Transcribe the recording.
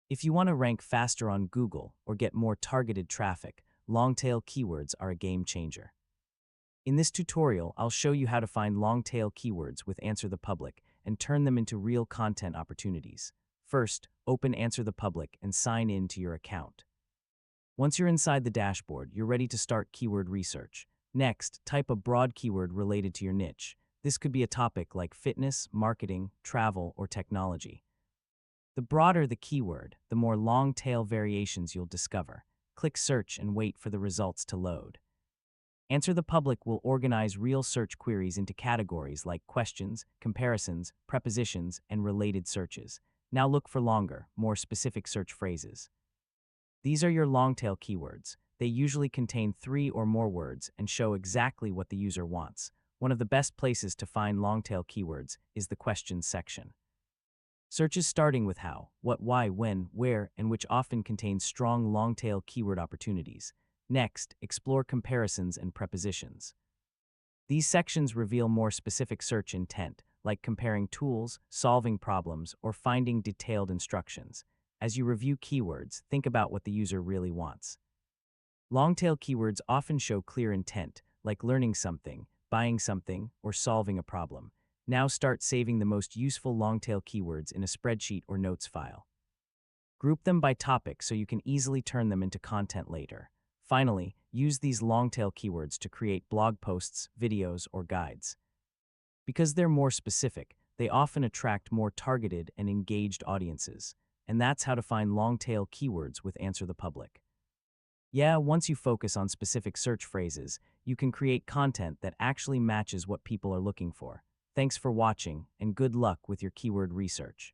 If you want to rank faster on Google or get more targeted traffic, long-tail keywords are a game changer. In this tutorial, I'll show you how to find long-tail keywords with Answer the Public and turn them into real content opportunities. First, open Answer the Public and sign in to your account. Once you're inside the dashboard, you're ready to start keyword research. Next, type a broad keyword related to your niche. This could be a topic like fitness, marketing, travel, or technology. The broader the keyword, the more long-tail variations you'll discover. Click Search and wait for the results to load. Answer the Public will organize real search queries into categories like questions, comparisons, prepositions, and related searches. Now look for longer, more specific search phrases. These are your long-tail keywords. They usually contain 3 or more words and show exactly what the user wants. One of the best places to find long-tail keywords is the questions section. Searches starting with how, what, why, when, where, and which often contain strong long-tail keyword opportunities. Next, explore comparisons and prepositions. These sections reveal more specific search intent, like comparing tools, solving problems, or finding detailed instructions. As you review keywords, think about what the user really wants. Long-tail keywords often show clear intent, like learning something, buying something, or solving a problem. Now start saving the most useful long-tail keywords in a spreadsheet or notes file. Group them by topic so you can easily turn them into content later. Finally, use these long-tail keywords to create blog posts, videos, or guides. Because they're more specific, they often attract more targeted and engaged audiences. And that's how to find long-tail keywords with Answer the Public. Yeah, once you focus on specific search phrases, you can create content that actually matches what people are looking for. Thanks for watching, and good luck with your keyword research.